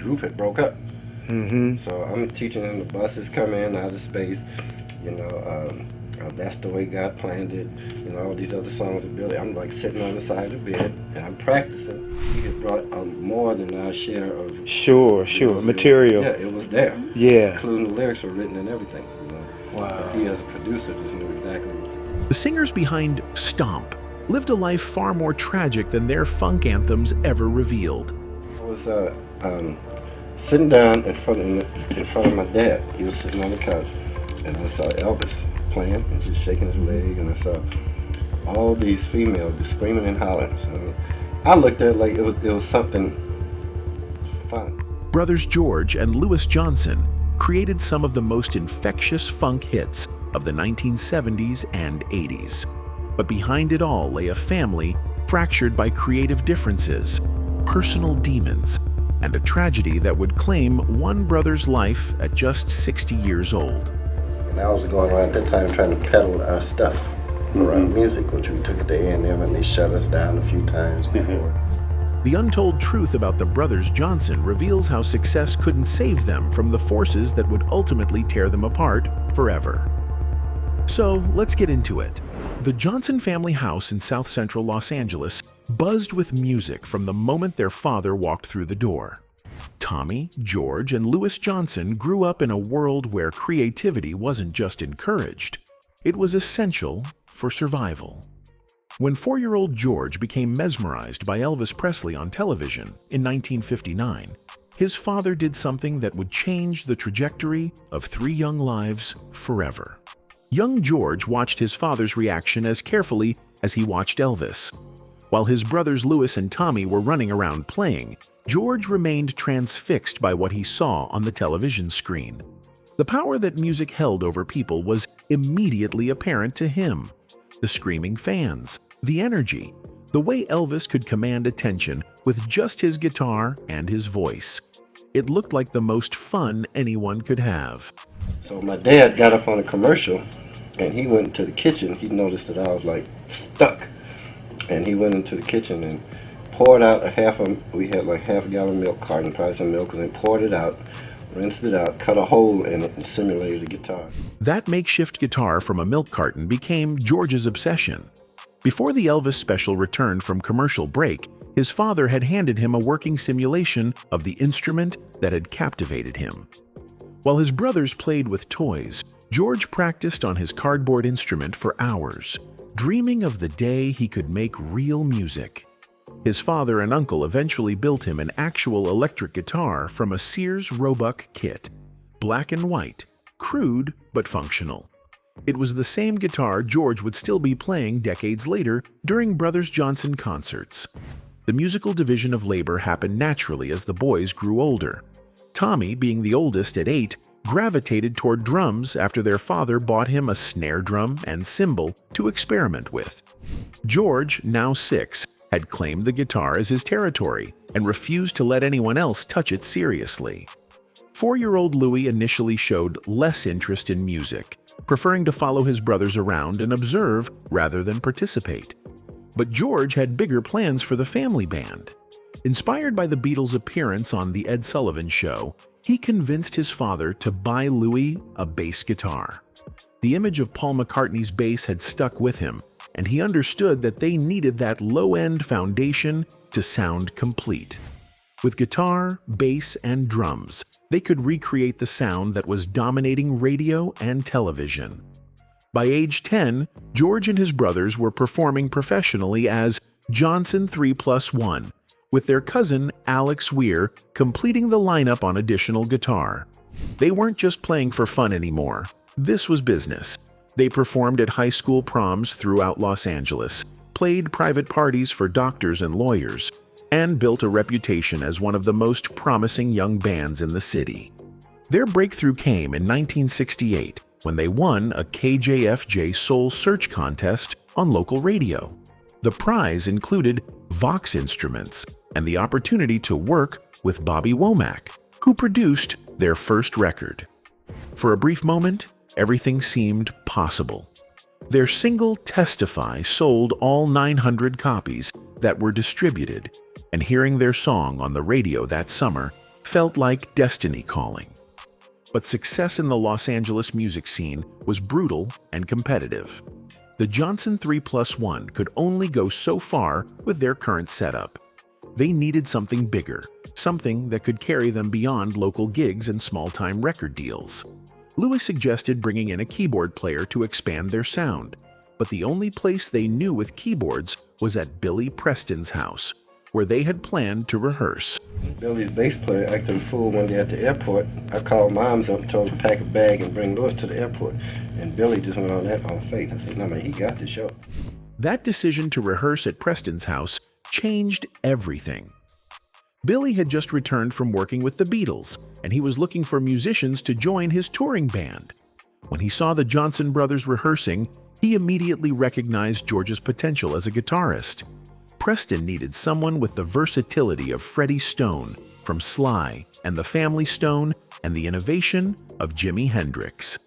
group had broke up. Mm-hmm. So I'm teaching in the buses come in out of space. You know, that's the way God planned it. You know, all these other songs of Billy. I'm like sitting on the side of the bed and I'm practicing. He had brought more than our share of. Sure. Material. It was there. Yeah. Including the lyrics were written and everything. You know. Wow. He as a producer just knew exactly what to do. The singers behind Stomp lived a life far more tragic than their funk anthems ever revealed. I was sitting down in front of my dad. He was sitting on the couch, and I saw Elvis playing and just shaking his leg, and I saw all these females just screaming and hollering. So I looked at it like it was something fun. Brothers George and Louis Johnson created some of the most infectious funk hits of the 1970s and 80s. But behind it all lay a family fractured by creative differences, personal demons, and a tragedy that would claim one brother's life at just 60 years old. And I was going around at that time trying to peddle our stuff around music, which we took it to A&M, and they shut us down a few times before. The untold truth about the brothers Johnson reveals how success couldn't save them from the forces that would ultimately tear them apart forever. So let's get into it. The Johnson family house in South Central Los Angeles buzzed with music from the moment their father walked through the door. Tommy, George, and Louis Johnson grew up in a world where creativity wasn't just encouraged, it was essential for survival. When 4-year-old George became mesmerized by Elvis Presley on television in 1959, his father did something that would change the trajectory of 3 young lives forever. Young George watched his father's reaction as carefully as he watched Elvis. While his brothers Louis and Tommy were running around playing, George remained transfixed by what he saw on the television screen. The power that music held over people was immediately apparent to him. The screaming fans, the energy, the way Elvis could command attention with just his guitar and his voice. It looked like the most fun anyone could have. So my dad got up on a commercial, and he went into the kitchen. He noticed that I was like stuck, and he went into the kitchen and poured out we had like half-gallon milk carton, probably some milk, and then poured it out, rinsed it out, cut a hole in it, and simulated a guitar. That makeshift guitar from a milk carton became George's obsession. Before the Elvis special returned from commercial break, his father had handed him a working simulation of the instrument that had captivated him. While his brothers played with toys, George practiced on his cardboard instrument for hours, dreaming of the day he could make real music. His father and uncle eventually built him an actual electric guitar from a Sears Roebuck kit, black and white, crude but functional. It was the same guitar George would still be playing decades later during Brothers Johnson concerts. The musical division of labor happened naturally as the boys grew older. Tommy, being the oldest at 8, gravitated toward drums after their father bought him a snare drum and cymbal to experiment with. George, now 6, had claimed the guitar as his territory and refused to let anyone else touch it seriously. 4-year-old Louis initially showed less interest in music, preferring to follow his brothers around and observe rather than participate. But George had bigger plans for the family band. Inspired by the Beatles' appearance on The Ed Sullivan Show, he convinced his father to buy Louis a bass guitar. The image of Paul McCartney's bass had stuck with him, and he understood that they needed that low-end foundation to sound complete. With guitar, bass, and drums, they could recreate the sound that was dominating radio and television. By age 10, George and his brothers were performing professionally as Johnson 3+1, with their cousin Alex Weir completing the lineup on additional guitar. They weren't just playing for fun anymore. This was business. They performed at high school proms throughout Los Angeles, played private parties for doctors and lawyers, and built a reputation as one of the most promising young bands in the city. Their breakthrough came in 1968 when they won a KJFJ Soul Search contest on local radio. The prize included Vox instruments and the opportunity to work with Bobby Womack, who produced their first record. For a brief moment, everything seemed possible. Their single Testify sold all 900 copies that were distributed, and hearing their song on the radio that summer felt like destiny calling. But success in the Los Angeles music scene was brutal and competitive. The Johnson 3+1 could only go so far with their current setup. They needed something bigger, something that could carry them beyond local gigs and small-time record deals. Lewis suggested bringing in a keyboard player to expand their sound, but the only place they knew with keyboards was at Billy Preston's house, where they had planned to rehearse. Billy's bass player acted a fool one day at the airport. I called Moms up and told her to pack a bag and bring Lewis to the airport. And Billy just went on that on faith. I said, no man, he got the show. That decision to rehearse at Preston's house changed everything. Billy had just returned from working with the Beatles, and he was looking for musicians to join his touring band. When he saw the Johnson brothers rehearsing, he immediately recognized George's potential as a guitarist. Preston needed someone with the versatility of Freddie Stone from Sly and the Family Stone and the innovation of Jimi Hendrix.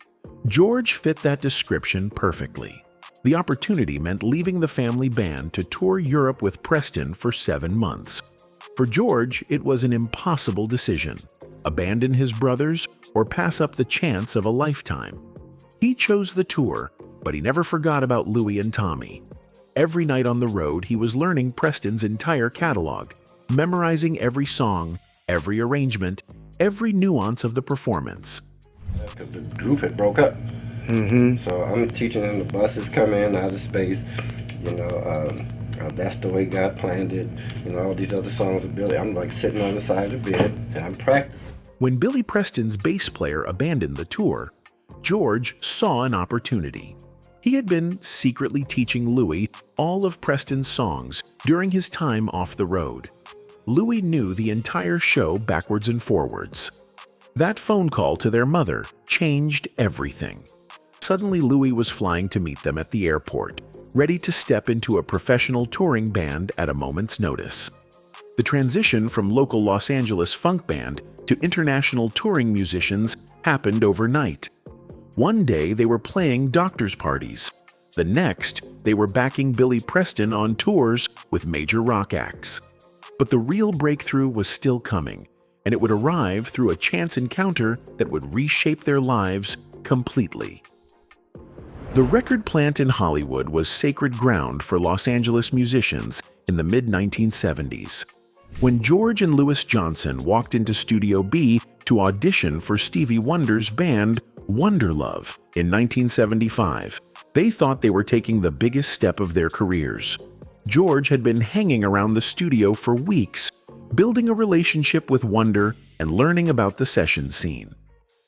George fit that description perfectly. The opportunity meant leaving the family band to tour Europe with Preston for 7 months. For George, it was an impossible decision: abandon his brothers or pass up the chance of a lifetime. He chose the tour, but he never forgot about Louie and Tommy. Every night on the road, he was learning Preston's entire catalog, memorizing every song, every arrangement, every nuance of the performance. Because the group had broke up. So I'm teaching them the buses come in out of space, that's the way God planned it, all these other songs of Billy. I'm like sitting on the side of the bed and I'm practicing. When Billy Preston's bass player abandoned the tour, George saw an opportunity. He had been secretly teaching Louie all of Preston's songs during his time off the road. Louie knew the entire show backwards and forwards. That phone call to their mother changed everything. Suddenly, Louie was flying to meet them at the airport, ready to step into a professional touring band at a moment's notice. The transition from local Los Angeles funk band to international touring musicians happened overnight. One day they were playing doctors' parties. The next, they were backing Billy Preston on tours with major rock acts. But the real breakthrough was still coming, and it would arrive through a chance encounter that would reshape their lives completely. The record plant in Hollywood was sacred ground for Los Angeles musicians in the mid-1970s. When George and Louis Johnson walked into Studio B to audition for Stevie Wonder's band Wonderlove in 1975, they thought they were taking the biggest step of their careers. George had been hanging around the studio for weeks, building a relationship with Wonder and learning about the session scene.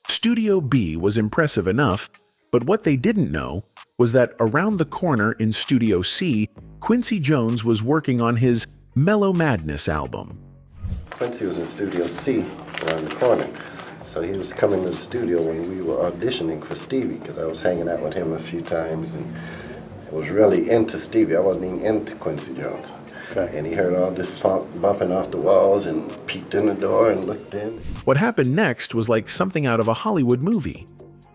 Studio B was impressive enough, but what they didn't know was that around the corner in Studio C, Quincy Jones was working on his Mellow Madness album. Quincy was in Studio C around the corner. So he was coming to the studio when we were auditioning for Stevie, because I was hanging out with him a few times and I was really into Stevie. I wasn't even into Quincy Jones. Okay. And he heard all this funk bumping off the walls and peeked in the door and looked in. What happened next was like something out of a Hollywood movie.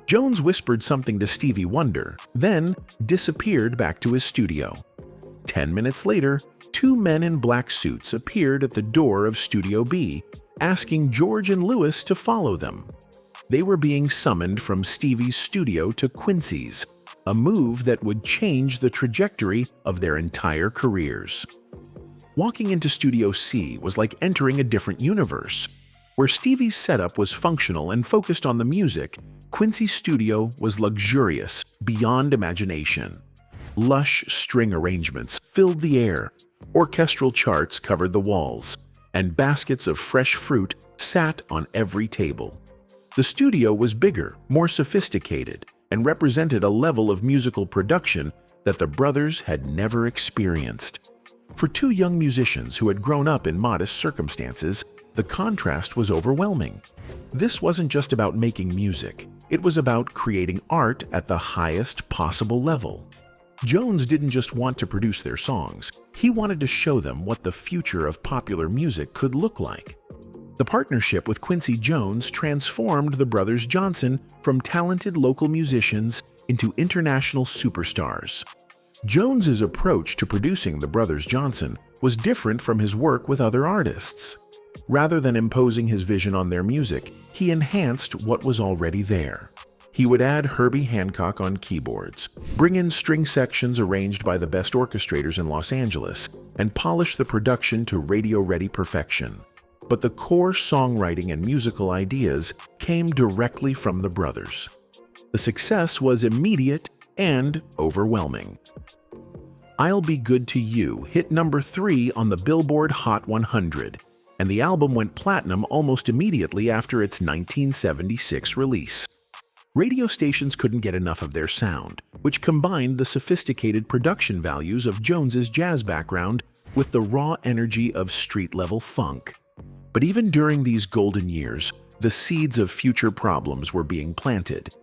Jones whispered something to Stevie Wonder, then disappeared back to his studio. 10 minutes later, 2 men in black suits appeared at the door of Studio B, asking George and Louis to follow them. They were being summoned from Stevie's studio to Quincy's, a move that would change the trajectory of their entire careers. Walking into Studio C was like entering a different universe. Where Stevie's setup was functional and focused on the music, Quincy's studio was luxurious beyond imagination. Lush string arrangements filled the air, orchestral charts covered the walls, and baskets of fresh fruit sat on every table. The studio was bigger, more sophisticated, and represented a level of musical production that the brothers had never experienced. For 2 young musicians who had grown up in modest circumstances, the contrast was overwhelming. This wasn't just about making music, it was about creating art at the highest possible level. Jones didn't just want to produce their songs, he wanted to show them what the future of popular music could look like. The partnership with Quincy Jones transformed the brothers Johnson from talented local musicians into international superstars. Jones's approach to producing the brothers Johnson was different from his work with other artists. Rather than imposing his vision on their music, he enhanced what was already there. He would add Herbie Hancock on keyboards, bring in string sections arranged by the best orchestrators in Los Angeles, and polish the production to radio-ready perfection. But the core songwriting and musical ideas came directly from the brothers. The success was immediate and overwhelming. I'll Be Good to You hit number 3 on the Billboard Hot 100, and the album went platinum almost immediately after its 1976 release. Radio stations couldn't get enough of their sound, which combined the sophisticated production values of Jones's jazz background with the raw energy of street-level funk. But even during these golden years, the seeds of future problems were being planted.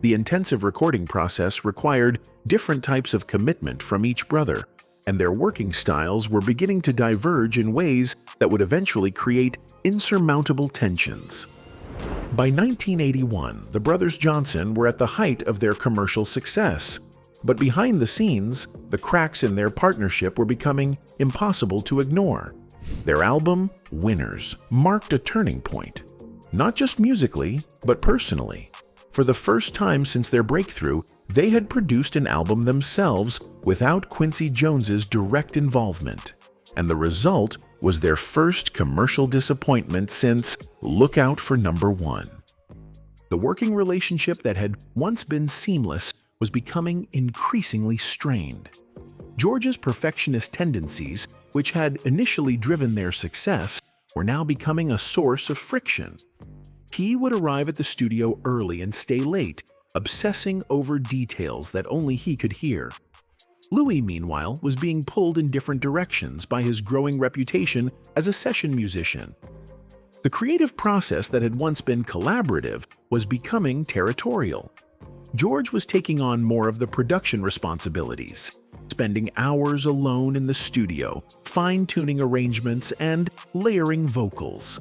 The intensive recording process required different types of commitment from each brother, and their working styles were beginning to diverge in ways that would eventually create insurmountable tensions. By 1981, the brothers Johnson were at the height of their commercial success, but behind the scenes, the cracks in their partnership were becoming impossible to ignore. Their album, Winners, marked a turning point, not just musically, but personally. For the first time since their breakthrough, they had produced an album themselves without Quincy Jones's direct involvement, and the result was their first commercial disappointment since Look Out for Number 1. The working relationship that had once been seamless was becoming increasingly strained. George's perfectionist tendencies, which had initially driven their success, were now becoming a source of friction. He would arrive at the studio early and stay late, obsessing over details that only he could hear. Louis, meanwhile, was being pulled in different directions by his growing reputation as a session musician. The creative process that had once been collaborative was becoming territorial. George was taking on more of the production responsibilities, spending hours alone in the studio, fine-tuning arrangements and layering vocals.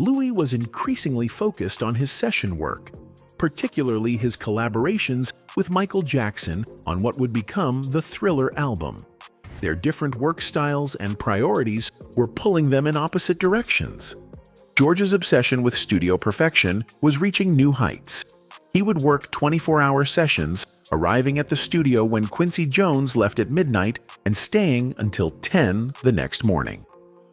Louis was increasingly focused on his session work, particularly his collaborations with Michael Jackson on what would become the Thriller album. Their different work styles and priorities were pulling them in opposite directions. George's obsession with studio perfection was reaching new heights. He would work 24-hour sessions, arriving at the studio when Quincy Jones left at midnight and staying until 10 the next morning.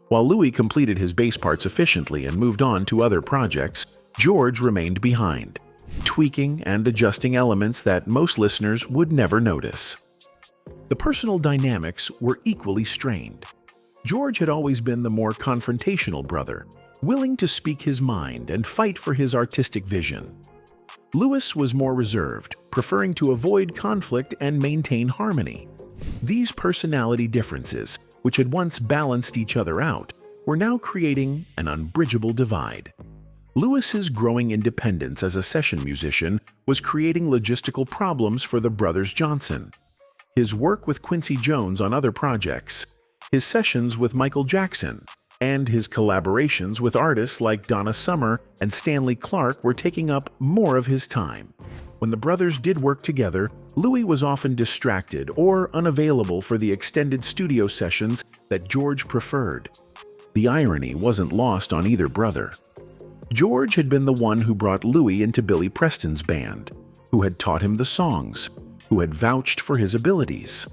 While Louis completed his bass parts efficiently and moved on to other projects, George remained behind, tweaking and adjusting elements that most listeners would never notice. The personal dynamics were equally strained. George had always been the more confrontational brother, willing to speak his mind and fight for his artistic vision. Louis was more reserved, preferring to avoid conflict and maintain harmony. These personality differences, which had once balanced each other out, were now creating an unbridgeable divide. Louis's growing independence as a session musician was creating logistical problems for the brothers Johnson. His work with Quincy Jones on other projects, his sessions with Michael Jackson, and his collaborations with artists like Donna Summer and Stanley Clarke were taking up more of his time. When the brothers did work together, Louis was often distracted or unavailable for the extended studio sessions that George preferred. The irony wasn't lost on either brother. George had been the one who brought Louis into Billy Preston's band, who had taught him the songs, who had vouched for his abilities.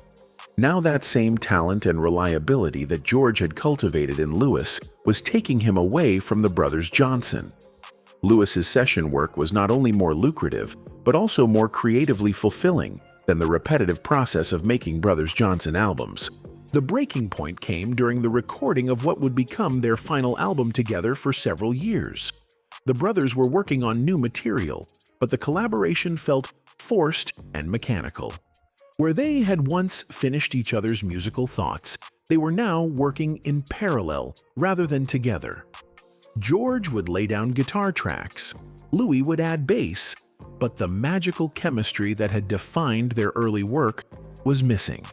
Now that same talent and reliability that George had cultivated in Louis was taking him away from the brothers Johnson. Louis's session work was not only more lucrative, but also more creatively fulfilling than the repetitive process of making Brothers Johnson albums. The breaking point came during the recording of what would become their final album together for several years. The brothers were working on new material, but the collaboration felt forced and mechanical. Where they had once finished each other's musical thoughts, they were now working in parallel rather than together. George would lay down guitar tracks, Louis would add bass, but the magical chemistry that had defined their early work was missing.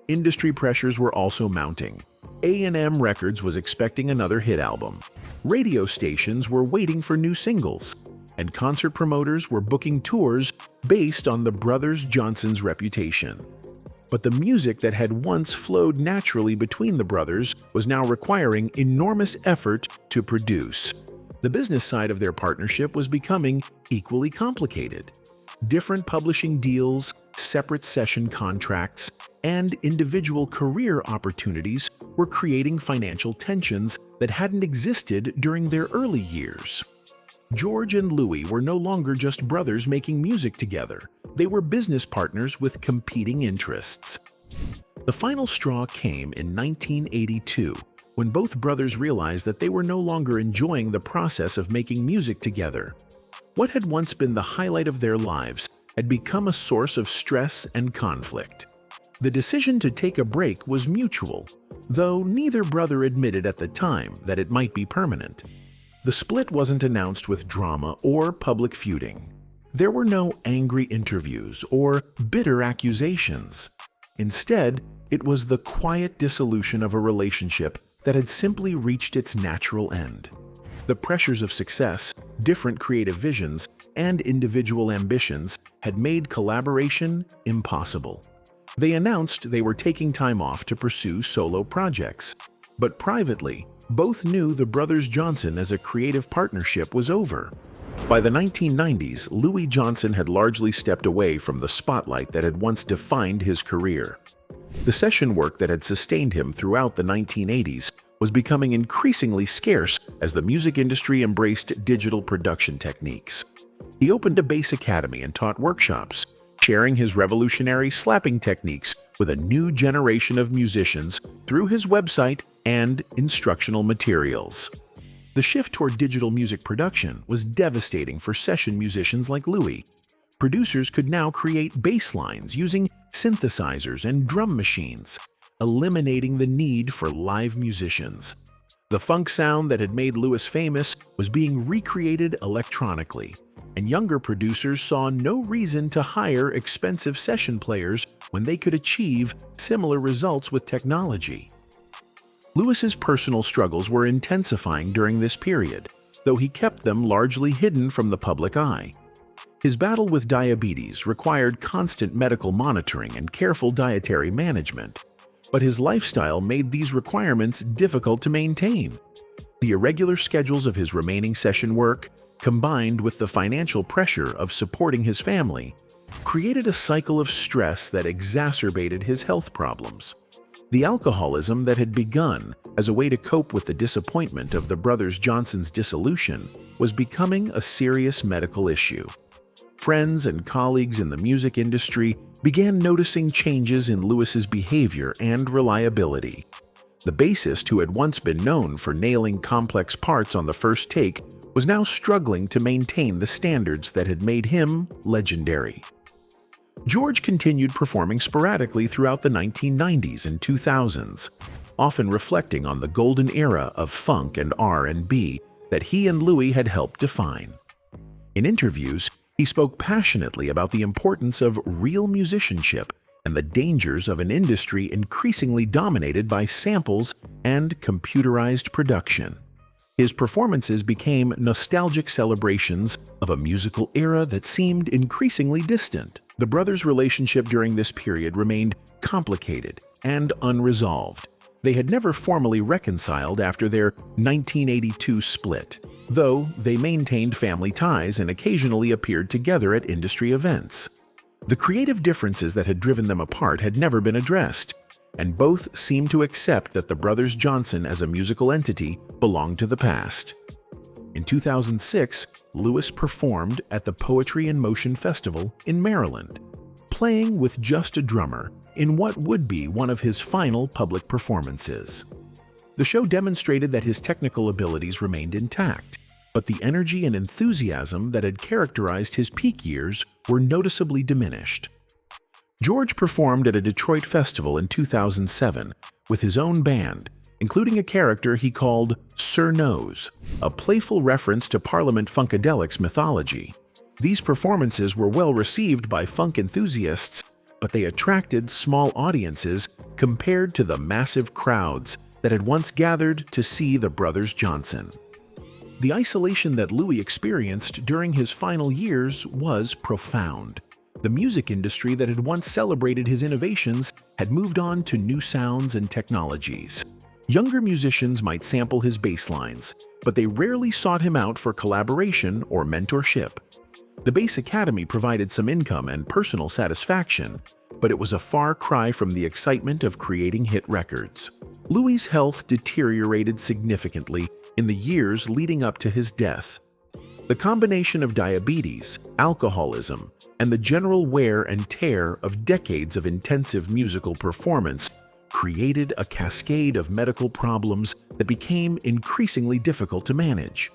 Industry pressures were also mounting. A&M Records was expecting another hit album. Radio stations were waiting for new singles, and concert promoters were booking tours based on the brothers Johnson's reputation. But the music that had once flowed naturally between the brothers was now requiring enormous effort to produce. The business side of their partnership was becoming equally complicated. Different publishing deals, separate session contracts, and individual career opportunities were creating financial tensions that hadn't existed during their early years. George and Louis were no longer just brothers making music together. They were business partners with competing interests. The final straw came in 1982, when both brothers realized that they were no longer enjoying the process of making music together. What had once been the highlight of their lives had become a source of stress and conflict. The decision to take a break was mutual, though neither brother admitted at the time that it might be permanent. The split wasn't announced with drama or public feuding. There were no angry interviews or bitter accusations. Instead, it was the quiet dissolution of a relationship that had simply reached its natural end. The pressures of success, different creative visions, and individual ambitions had made collaboration impossible. They announced they were taking time off to pursue solo projects, but privately, both knew the brothers Johnson as a creative partnership was over. By the 1990s, Louis Johnson had largely stepped away from the spotlight that had once defined his career. The session work that had sustained him throughout the 1980s was becoming increasingly scarce as the music industry embraced digital production techniques. He opened a bass academy and taught workshops, sharing his revolutionary slapping techniques with a new generation of musicians through his website and instructional materials. The shift toward digital music production was devastating for session musicians like Louis. Producers could now create bass lines using synthesizers and drum machines, eliminating the need for live musicians. The funk sound that had made Louis famous was being recreated electronically, and younger producers saw no reason to hire expensive session players when they could achieve similar results with technology. Louis's personal struggles were intensifying during this period, though he kept them largely hidden from the public eye. His battle with diabetes required constant medical monitoring and careful dietary management, but his lifestyle made these requirements difficult to maintain. The irregular schedules of his remaining session work, combined with the financial pressure of supporting his family, created a cycle of stress that exacerbated his health problems. The alcoholism that had begun as a way to cope with the disappointment of the brothers Johnson's dissolution was becoming a serious medical issue. Friends and colleagues in the music industry began noticing changes in Louis's behavior and reliability. The bassist, who had once been known for nailing complex parts on the first take, was now struggling to maintain the standards that had made him legendary. George continued performing sporadically throughout the 1990s and 2000s, often reflecting on the golden era of funk and R&B that he and Louis had helped define. In interviews, he spoke passionately about the importance of real musicianship and the dangers of an industry increasingly dominated by samples and computerized production. His performances became nostalgic celebrations of a musical era that seemed increasingly distant. The brothers' relationship during this period remained complicated and unresolved. They had never formally reconciled after their 1982 split, though they maintained family ties and occasionally appeared together at industry events. The creative differences that had driven them apart had never been addressed, and both seemed to accept that the brothers Johnson as a musical entity belonged to the past. In 2006, Louis performed at the Poetry in Motion Festival in Maryland, playing with just a drummer in what would be one of his final public performances. The show demonstrated that his technical abilities remained intact, but the energy and enthusiasm that had characterized his peak years were noticeably diminished. George performed at a Detroit festival in 2007 with his own band, including a character he called Sir Nose, a playful reference to Parliament Funkadelic's mythology. These performances were well received by funk enthusiasts, but they attracted small audiences compared to the massive crowds that had once gathered to see the brothers Johnson. The isolation that Louis experienced during his final years was profound. The music industry that had once celebrated his innovations had moved on to new sounds and technologies. Younger musicians might sample his bass lines, but they rarely sought him out for collaboration or mentorship. The Bass Academy provided some income and personal satisfaction, but it was a far cry from the excitement of creating hit records. Louis's health deteriorated significantly in the years leading up to his death. The combination of diabetes, alcoholism, and the general wear and tear of decades of intensive musical performance created a cascade of medical problems that became increasingly difficult to manage.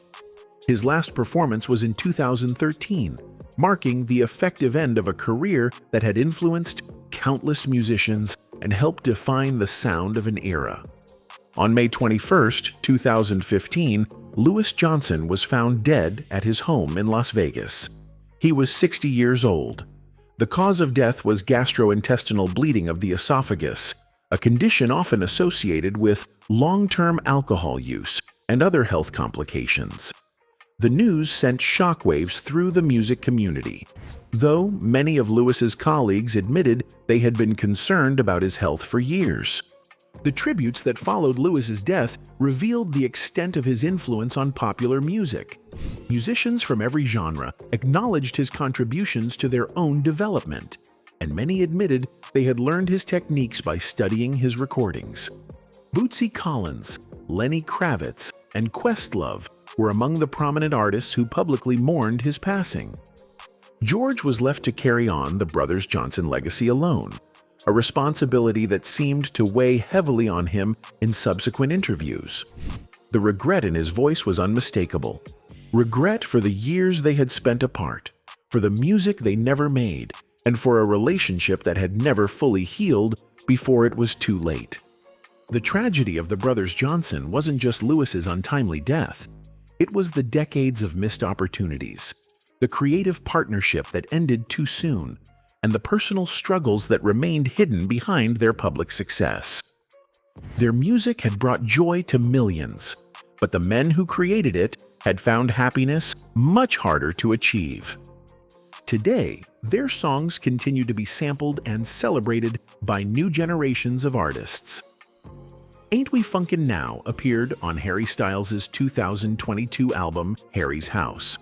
His last performance was in 2013, marking the effective end of a career that had influenced countless musicians and helped define the sound of an era. On May 21, 2015, Louis Johnson was found dead at his home in Las Vegas. He was 60 years old. The cause of death was gastrointestinal bleeding of the esophagus, a condition often associated with long-term alcohol use and other health complications. The news sent shockwaves through the music community, though many of Louis's colleagues admitted they had been concerned about his health for years. The tributes that followed Louis's death revealed the extent of his influence on popular music. Musicians from every genre acknowledged his contributions to their own development, and many admitted they had learned his techniques by studying his recordings. Bootsy Collins, Lenny Kravitz, and Questlove were among the prominent artists who publicly mourned his passing. George was left to carry on the Brothers Johnson legacy alone, a responsibility that seemed to weigh heavily on him in subsequent interviews. The regret in his voice was unmistakable. Regret for the years they had spent apart, for the music they never made, and for a relationship that had never fully healed before it was too late. The tragedy of the Brothers Johnson wasn't just Louis's untimely death. It was the decades of missed opportunities, the creative partnership that ended too soon, and the personal struggles that remained hidden behind their public success. Their music had brought joy to millions, but the men who created it had found happiness much harder to achieve. Today, their songs continue to be sampled and celebrated by new generations of artists. Ain't We Funkin' Now appeared on Harry Styles' 2022 album, Harry's House.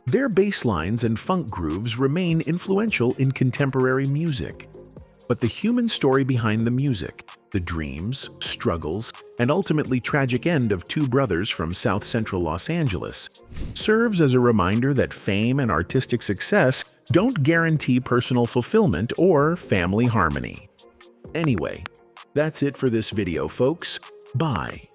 Their bass lines and funk grooves remain influential in contemporary music. But the human story behind the music, the dreams, struggles, and ultimately tragic end of two brothers from South Central Los Angeles, serves as a reminder that fame and artistic success don't guarantee personal fulfillment or family harmony. Anyway, that's it for this video, folks. Bye.